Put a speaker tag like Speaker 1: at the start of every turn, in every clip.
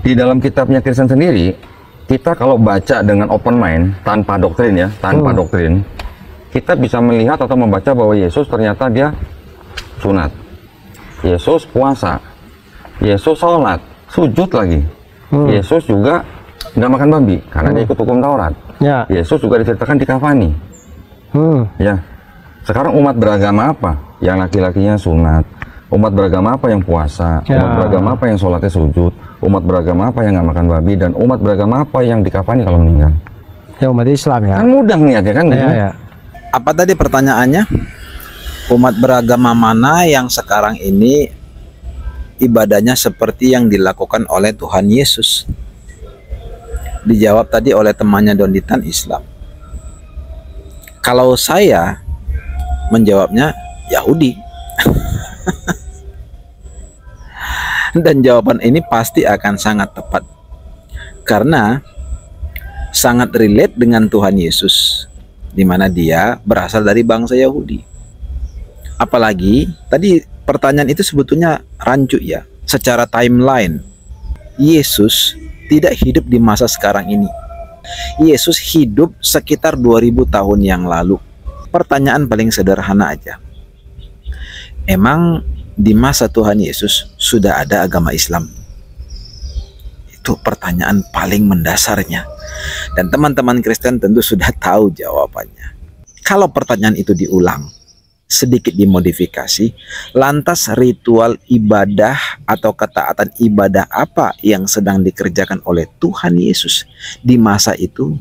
Speaker 1: di dalam kitabnya Kristen sendiri, kita kalau baca dengan open mind, tanpa doktrin ya, tanpa doktrin, kita bisa melihat atau membaca bahwa Yesus ternyata dia sunat, Yesus puasa, Yesus sholat, sujud lagi, Yesus juga nggak makan babi karena dia ikut hukum Taurat. Ya. Yesus juga diceritakan dikafani. Ya. Sekarang umat beragama apa yang laki-lakinya sunat? Umat beragama apa yang puasa? Umat beragama apa yang sholatnya sujud? Umat beragama apa yang nggak makan babi? Dan umat beragama apa yang dikafani kalau meninggal?
Speaker 2: Ya, umat Islam ya.
Speaker 1: Kan mudah nih ya kan?
Speaker 2: Ya.
Speaker 3: Apa tadi pertanyaannya? Umat beragama mana yang sekarang ini ibadahnya seperti yang dilakukan oleh Tuhan Yesus? Dijawab tadi oleh temannya Donditan, Islam. Kalau saya menjawabnya Yahudi. Dan jawaban ini pasti akan sangat tepat karena sangat relate dengan Tuhan Yesus, di mana dia berasal dari bangsa Yahudi. Apalagi tadi pertanyaan itu sebetulnya rancu ya, secara timeline. Yesus tidak hidup di masa sekarang ini. Yesus hidup sekitar 2000 tahun yang lalu. Pertanyaan paling sederhana aja. Emang di masa Tuhan Yesus sudah ada agama Islam? Itu pertanyaan paling mendasarnya. Dan teman-teman Kristen tentu sudah tahu jawabannya. Kalau pertanyaan itu diulang, sedikit dimodifikasi, lantas ritual ibadah atau ketaatan ibadah apa yang sedang dikerjakan oleh Tuhan Yesus di masa itu?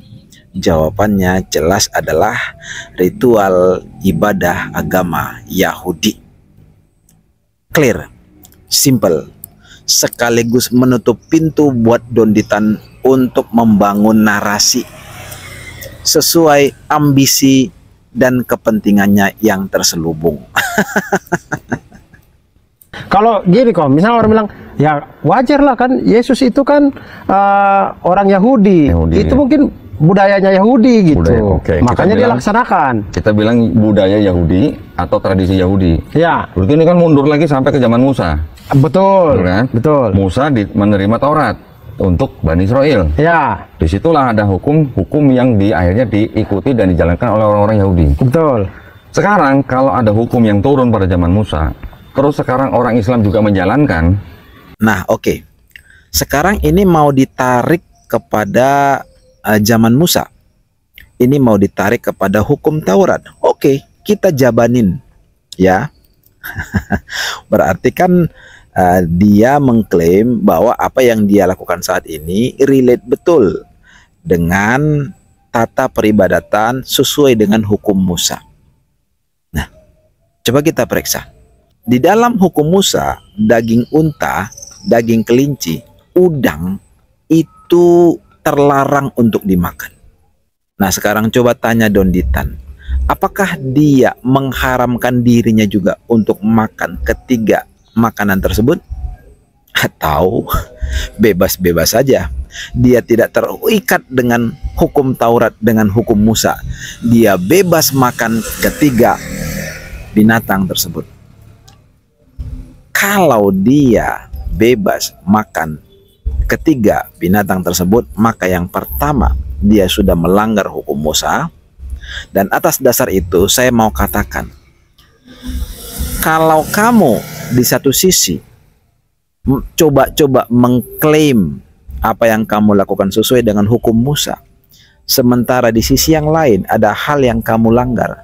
Speaker 3: Jawabannya jelas adalah ritual ibadah agama Yahudi. Clear, simple, sekaligus menutup pintu buat Donditan untuk membangun narasi sesuai ambisi dan kepentingannya yang terselubung.
Speaker 2: Kalau gini kok, misalnya orang bilang, ya wajar lah kan, Yesus itu kan orang Yahudi. Itu mungkin budayanya Yahudi gitu. Makanya dia laksanakan.
Speaker 1: Kita bilang budaya Yahudi atau tradisi Yahudi.
Speaker 2: Ya.
Speaker 1: Berarti ini kan mundur lagi sampai ke zaman Musa.
Speaker 2: Betul.
Speaker 1: Kan?
Speaker 2: Betul.
Speaker 1: Musa menerima Taurat untuk Bani Israel.
Speaker 2: Ya.
Speaker 1: Disitulah ada hukum-hukum yang akhirnya diikuti dan dijalankan oleh orang-orang Yahudi.
Speaker 2: Betul.
Speaker 1: Sekarang kalau ada hukum yang turun pada zaman Musa, terus sekarang orang Islam juga menjalankan.
Speaker 3: Nah, oke. Sekarang ini mau ditarik kepada zaman Musa. Ini mau ditarik kepada hukum Taurat. Oke, kita jabanin ya. Berarti kan dia mengklaim bahwa apa yang dia lakukan saat ini relate betul dengan tata peribadatan sesuai dengan hukum Musa. Nah, coba kita periksa. Di dalam hukum Musa, daging unta, daging kelinci, udang itu terlarang untuk dimakan. Nah, sekarang coba tanya Donditan, apakah dia mengharamkan dirinya juga untuk makan ketiga makanan tersebut? Atau bebas-bebas saja? Dia tidak terikat dengan hukum Taurat, dengan hukum Musa. Dia bebas makan ketiga binatang tersebut. Kalau dia bebas makan ketiga binatang tersebut, maka yang pertama dia sudah melanggar hukum Musa. Dan atas dasar itu saya mau katakan, kalau kamu di satu sisi coba-coba mengklaim apa yang kamu lakukan sesuai dengan hukum Musa, sementara di sisi yang lain ada hal yang kamu langgar,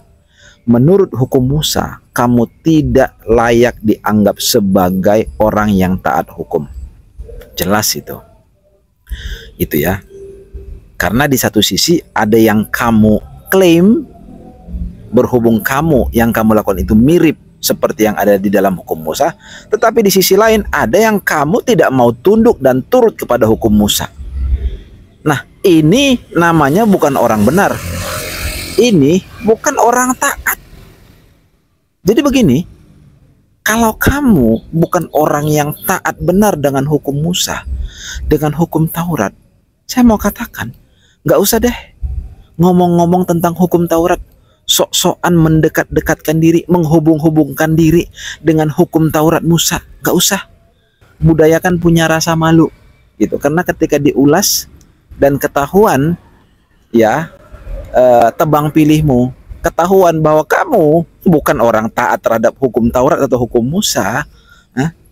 Speaker 3: menurut hukum Musa kamu tidak layak dianggap sebagai orang yang taat hukum. Jelas itu ya. Karena di satu sisi ada yang kamu klaim, berhubung yang kamu lakukan itu mirip seperti yang ada di dalam hukum Musa, tetapi di sisi lain ada yang kamu tidak mau tunduk dan turut kepada hukum Musa. Nah, ini namanya bukan orang benar. Ini bukan orang taat. Jadi begini, kalau kamu bukan orang yang taat benar dengan hukum Musa, dengan hukum Taurat, saya mau katakan, nggak usah deh ngomong-ngomong tentang hukum Taurat, sok-sokan mendekat-dekatkan diri, menghubung-hubungkan diri dengan hukum Taurat Musa. Nggak usah. Budaya kan punya rasa malu. gitu. Karena ketika diulas dan ketahuan ya, tebang pilihmu, ketahuan bahwa kamu bukan orang taat terhadap hukum Taurat atau hukum Musa,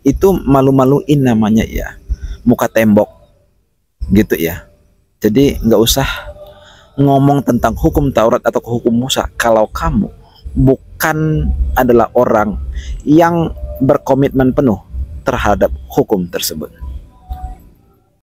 Speaker 3: itu malu-maluin namanya ya, muka tembok gitu ya. Jadi nggak usah ngomong tentang hukum Taurat atau hukum Musa kalau kamu bukan adalah orang yang berkomitmen penuh terhadap hukum tersebut.